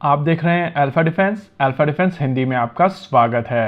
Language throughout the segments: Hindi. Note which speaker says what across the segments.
Speaker 1: आप देख रहे हैं अल्फा डिफेंस हिंदी में आपका स्वागत है।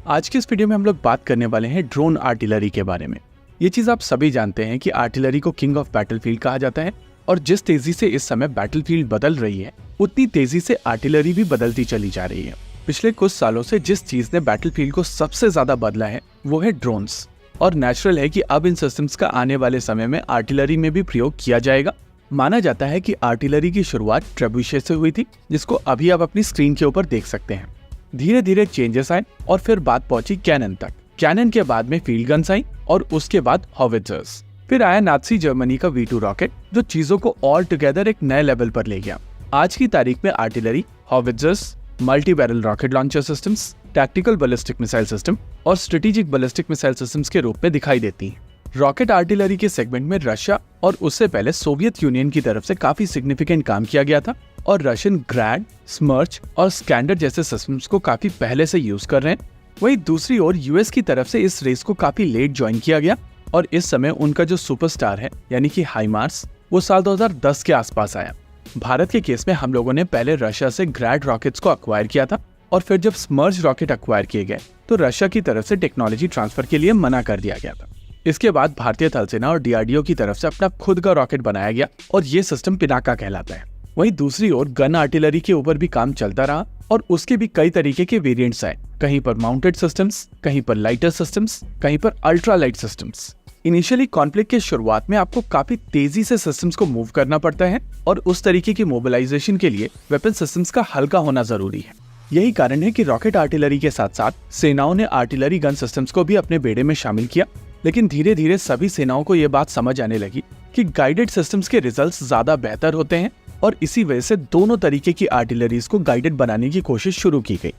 Speaker 2: आज के इस वीडियो में हम लोग बात करने वाले हैं ड्रोन आर्टिलरी के बारे में। ये चीज आप सभी जानते हैं कि आर्टिलरी को किंग ऑफ बैटलफील्ड कहा जाता है और जिस तेजी से इस समय बैटलफील्ड बदल रही है उतनी तेजी से आर्टिलरी भी बदलती चली जा रही है। पिछले कुछ सालों से जिस चीज ने बैटलफील्ड को सबसे ज्यादा बदला है वो है ड्रोन्स, और नेचुरल है कि अब इन सिस्टम्स का आने वाले समय में आर्टिलरी में भी प्रयोग किया जाएगा। माना जाता है कि आर्टिलरी की शुरुआत ट्रेबुशे से हुई थी, जिसको अभी आप अपनी स्क्रीन के ऊपर देख सकते हैं। धीरे धीरे चेंजेस आए और फिर बात पहुंची कैनन तक। कैनन के बाद में फील्ड गन्स आई और उसके बाद हॉविट्जर्स। फिर आया नाज़ी जर्मनी का V2 रॉकेट, जो चीजों को ऑल टुगेदर एक नए लेवल पर ले गया। आज की तारीख में artillery, howitzers, multi barrel rocket launcher systems, tactical ballistic missile system और स्ट्रेटेजिक बैलिस्टिक मिसाइल सिस्टम्स के रूप में दिखाई देती हैं। रॉकेट आर्टिलरी के सेगमेंट में रशिया और उससे पहले सोवियत यूनियन की तरफ से काफी सिग्निफिकेंट काम किया गया था, और रशियन ग्रैड, स्मर्च और स्कैंडर जैसे सिस्टम्स को काफी पहले से यूज कर रहे हैं। वहीं दूसरी ओर यूएस की तरफ से इस रेस को काफी लेट ज्वाइन किया गया, और इस समय उनका जो सुपरस्टार है यानी कि हाइमार्स, वो साल 2010 के आसपास आया। भारत के केस में हम लोगों ने पहले रशिया से ग्रैड रॉकेट्स को अक्वायर किया था, और फिर जब स्मर्च रॉकेट अक्वायर किए गए तो रशिया की तरफ से टेक्नोलॉजी ट्रांसफर के लिए मना कर दिया गया था। इसके बाद भारतीय थल सेना और डीआरडीओ की तरफ से अपना खुद का रॉकेट बनाया गया, और ये सिस्टम पिनाका कहलाता है। वहीं दूसरी ओर गन आर्टिलरी के ऊपर भी काम चलता रहा, और उसके भी कई तरीके के वेरिएंट्स आए। कहीं पर माउंटेड सिस्टम्स, कहीं पर लाइटर सिस्टम्स, कहीं पर ultra light systems. Initially conflict के शुरुआत में आपको काफी तेजी से सिस्टम्स को मूव करना पड़ता है, और उस तरीके की मोबिलाइजेशन के लिए वेपन सिस्टम्स का हल्का होना जरूरी है। यही कारण है कि रॉकेट आर्टिलरी के साथ साथ सेनाओं ने आर्टिलरी गन सिस्टम्स को भी अपने बेड़े में शामिल किया। लेकिन धीरे धीरे सभी सेनाओं को ये बात समझ आने लगी कि गाइडेड सिस्टम्स के रिजल्ट्स ज्यादा बेहतर होते हैं, और इसी वजह से दोनों तरीके की आर्टिलरीज को गाइडेड बनाने की कोशिश शुरू की गई।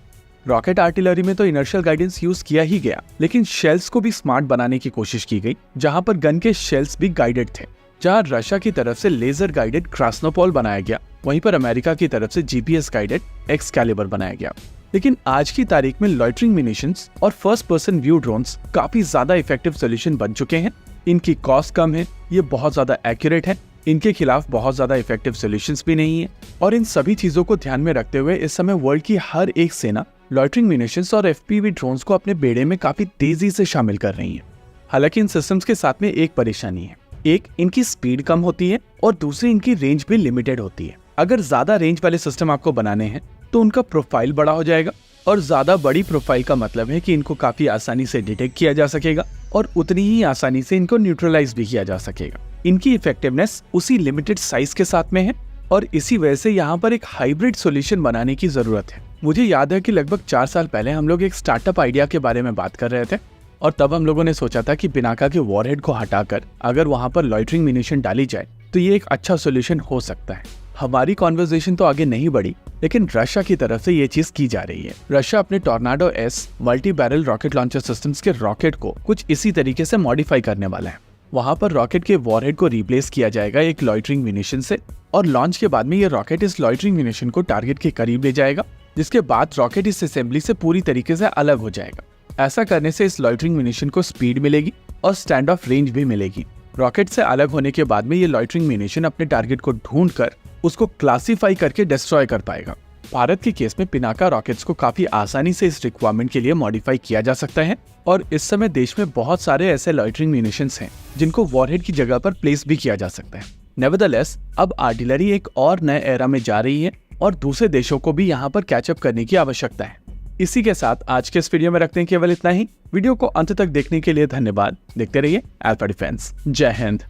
Speaker 2: रॉकेट आर्टिलरी में तो इनर्शियल गाइडेंस यूज किया ही गया, लेकिन शेल्स को भी स्मार्ट बनाने की कोशिश की गई, जहां पर गन के शेल्स भी गाइडेड थे। जहां रशिया की तरफ से लेजर गाइडेड क्रास्नोपोल बनाया गया, वहीं पर अमेरिका की तरफ से जीपीएस गाइडेड एक्सकैलिबर बनाया गया। लेकिन आज की तारीख में लॉइटरिंग म्यूनिशंस और फर्स्ट पर्सन व्यू ड्रोन्स काफी ज्यादा इफेक्टिव सोल्यूशन बन चुके हैं। इनकी कॉस्ट कम है, ये बहुत ज्यादा एक्यूरेट है, इनके खिलाफ बहुत ज्यादा इफेक्टिव सोल्यूशंस भी नहीं है, और इन सभी चीजों को ध्यान में रखते हुए इस समय वर्ल्ड की हर एक सेना लॉइटरिंग म्यूनिशंस और एफपीवी ड्रोन्स को अपने बेड़े में काफी तेजी से शामिल कर रही है। हालांकि इन सिस्टम्स के साथ में एक परेशानी है। एक, इनकी स्पीड कम होती है, और दूसरी, इनकी रेंज भी लिमिटेड होती है। अगर ज्यादा रेंज वाले सिस्टम आपको बनाने हैं तो उनका प्रोफाइल बड़ा हो जाएगा, और ज्यादा बड़ी प्रोफाइल का मतलब है कि इनको काफी आसानी से डिटेक्ट किया जा सकेगा, और उतनी ही आसानी से इनको न्यूट्रलाइज भी किया जा सकेगा। इनकी इफेक्टिवनेस उसी लिमिटेड साइज के साथ में है, और इसी वजह से यहाँ पर एक हाइब्रिड सॉल्यूशन बनाने की जरूरत है। मुझे याद है कि लगभग 4 साल पहले हम लोग एक स्टार्टअप आइडिया के बारे में बात कर रहे थे, और तब हम लोगों ने सोचा था कि पिनाका के वॉरहेड को हटाकर अगर वहां पर लॉइटरिंग म्यूनिशन डाली जाए तो ये एक अच्छा सॉल्यूशन हो सकता है। हमारी कॉन्वर्सेशन तो आगे नहीं बढ़ी, लेकिन रशिया की तरफ से ये चीज की जा रही है। रशिया अपने tornado S multi barrel rocket launcher systems के रॉकेट को कुछ इसी तरीके से मॉडिफाई करने वाला है। वहां पर रॉकेट के वॉरहेड को रिप्लेस किया जाएगा एक लॉइटरिंग म्यूनिशन से, और लॉन्च के बाद में ये रॉकेट इस लॉइटरिंग म्यूनिशन को टारगेट के करीब ले जाएगा, जिसके बाद रॉकेट इस असेंबली से पूरी तरीके से अलग हो जाएगा। ऐसा करने से इस लॉइटरिंग म्यूनिशन को स्पीड मिलेगी और स्टैंड ऑफ रेंज भी मिलेगी। रॉकेट से अलग होने के बाद में ये लॉइटरिंग म्यूनिशन अपने टारगेट को ढूंढकर उसको क्लासिफाई करके डिस्ट्रॉय कर पाएगा। भारत के केस में पिनाका रॉकेट्स को काफी आसानी से इस रिक्वायरमेंट के लिए मॉडिफाई किया जा सकता है, और इस समय देश में बहुत सारे ऐसे लॉइटरिंग म्यूनिशंस हैं जिनको वॉरहेड की जगह पर प्लेस भी किया जा सकता है। नेवरदलेस, अब आर्टिलरी एक और नए एरा में जा रही है, और दूसरे देशों को भी यहाँ पर कैचअप करने की आवश्यकता है। इसी के साथ आज के इस वीडियो में रखते हैं केवल इतना ही। वीडियो को अंत तक देखने के लिए धन्यवाद। देखते रहिए अल्फा डिफेंस। जय हिंद।